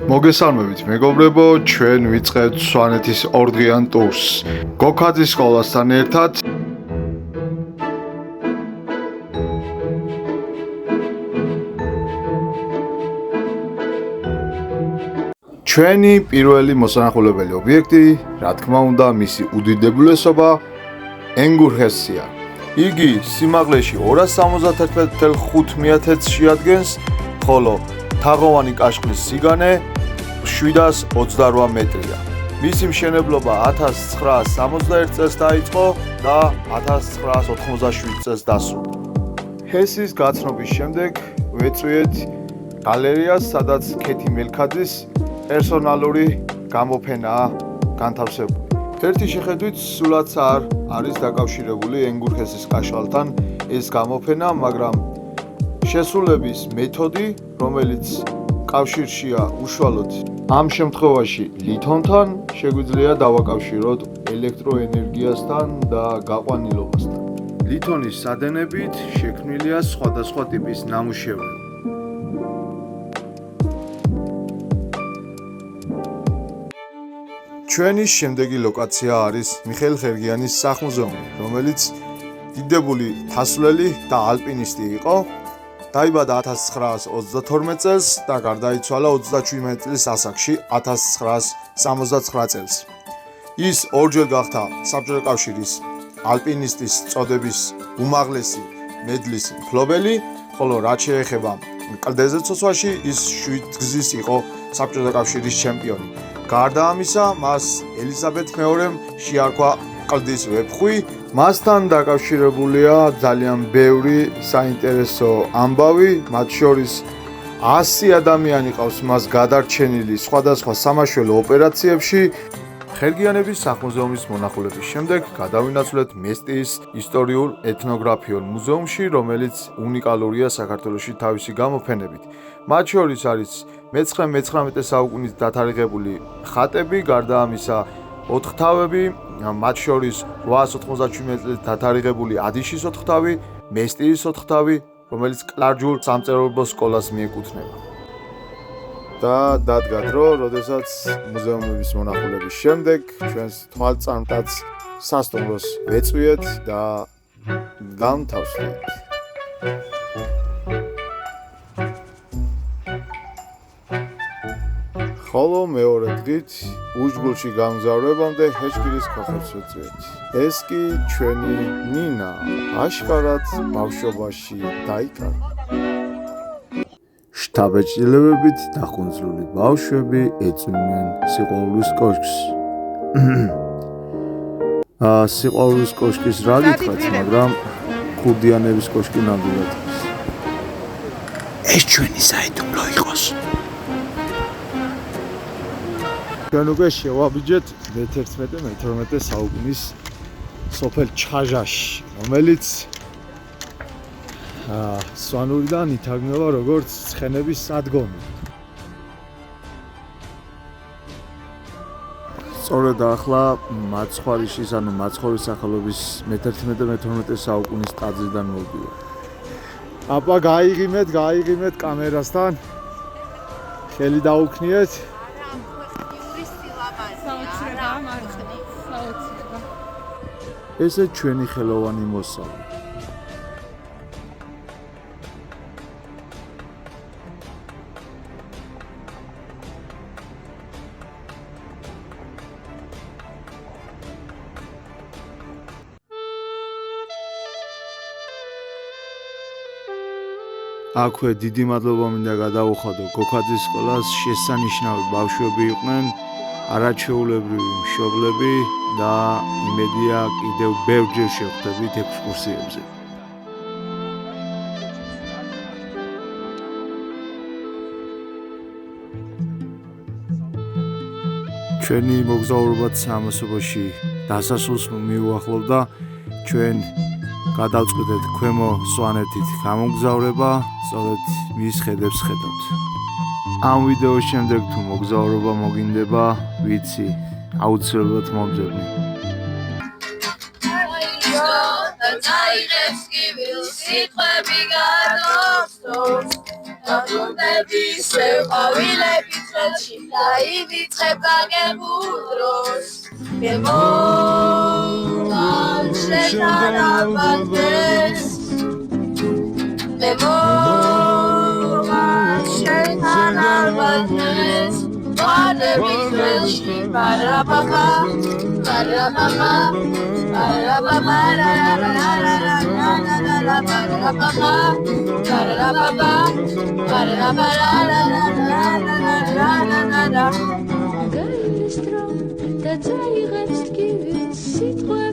მოგესალმებით მეგობრებო, ჩვენ ვიწყებთ სვანეთის ორდღიან ტურს. გოქაძის სკოლასთან ერთად ჩვენი პირველი მოსანახულებელი ობიექტი, რა თქმა უნდა, მისი უდიდებულესობა ენგურჰესია. იგი სიმაღლეში 271.5 მეტრს შეადგენს, ხოლო თაღოვანი კაშხლის სიგანე 728 მეტრია. მისი მშენებლობა 1961 წელს დაიწყო და 1987 წელს დასრულდა. ჰესის გაცნობის შემდეგ ვეწვიეთ გალერეას, სადაც ქეთი მელქაძის პერსონალური გამოფენაა განთავსებული. ერთი შეხედვით სულაც არ არის დაკავშირებული ენგურჰესის კაშხალთან ეს გამოფენა, მაგრამ შესრულების მეთოდი, რომელიც კავშირშია უშუალოდ ამ შემთხვევაში ლითონთან, შეგვიძლია დავაკავშიროთ ელექტროენერგიასთან და გაყვანილობასთან. ლითონის სადენებით შექმნილია სხვადასხვა ტიპის ნამუშევრები. ჩვენი შემდეგი ლოკაცია არის მიხეილ ხერგიანის სახლ-მუზეუმი, რომელიც დიდებული თასვლელი და ალპინისტი იყო. დაიბადა 1932 წელს და გარდაიცვალა 37 წლის ასაკში 1969 წელს. ის ორჯერ გახდა საბჭოთა კავშირის ალპინისტის წოდების უმაღლესი მედლის მფლობელი, ხოლო რაც შეეხება კლდეზე ცოცვაში, ის 7 გზის იყო საბჭოთა კავშირის ჩემპიონი. გარდა ამისა, მას ელიზაბეთ მეორემ შეარქვა კლდის ვეფხვი. მასთან დაკავშირებულია ძალიან ბევრი საინტერესო ამბავი, მათ შორის 100 ადამიანი ყავს მას გადარჩენილი სხვადასხვა სამაშველო ოპერაციებში. ხერგიანების სახლ-მუზეუმის მონახულების შემდეგ გადავინაცვლეთ მესტიის ისტორიულ-ეთნოგრაფიულ მუზეუმში, რომელიც უნიკალურია საქართველოში თავისი გამოფენებით. მათ შორის არის მე-19 საუკუნის დათარიღებული ხატები, გარდა ამისა 4 თავები, მათ შორის 897 წელს დათარიღებული ადიშის 4 თავი, მესტიის 4 თავი, რომელიც კლარჯულ სამწერლობო სკოლას მიეკუთვნება. და დადგა დრო, როდესაც მუზეუმების მონახულების შემდეგ ჩვენს თვალწარმტაც სასტუმროს ვეწვიეთ და გამთავსდით. ხოლო მეორე დღით უჯგულში გამგზავრებამდე ჰეჭკირის ქოხებს ვეწვიეთ. ეს კი ჩვენი ნინა აშკარად ბავშვობაში დაიკარგა. შთაბეჭდილებებით დახუნძლული ბავშვები ეწვივნენ სიყვარულის კოშკს. სიყვარულის კოშკის რა გითხრათ, მაგრამ ქურდიანების კოშკი ნამდვილად ის. ეს ჩვენი საიდუმლო იყოს. ჩვენ უკვე შევაბიჯეთ მე-11-12 საუკუნის სოფელ ჩაჟაში, რომელიც სვანურიდან ითარგმნება როგორც ცხენების სადგომი. სწორედ ახლა მაცხვარიშის, ანუ მაცხოვრის სახელობის მე-11-12 საუკუნის ტაძრიდან მოვდივარ. აპა გაიღიმეთ კამერასთან. ხელი დაუქნიეთ. ესე ჩვენი ხელოვანი მოსავალი. აქვე დიდი მადლობა მინდა გადავუხადო გოქაძის სკოლას, შესანიშნავი ბავშვები იყვნენ, არაჩვეულებრივი მშობლები და იმედია კიდევ ბევრჯერ შევხვდებით ექსკურსიებზე. ჩვენი მოგზაურობა სამასობაში დასასრულს მიუახლოვდა. ჩვენ გადავწყვეტეთ ქვემო სვანეთით გამოგზავრება, სწორედ მის ხედებს ხედავთ. ამ ვიდეოს შემდეგ თუ მოგზაურობა მოგინდება, ვიცი, აუცილებლად მომძებნი. და წაიღებს კიბილს სიტყვები გადავსწრობს Აბუნების ყვავილები წელში დაივიწყებ გაგებულ დროს გემოვარ შენთანაბადდეს გემოვარ შენთანაბადდეს ყვავილების წელში პარაპაპა პარაპაპა პარაპაპა Gailestrom, da zeigst du sitwa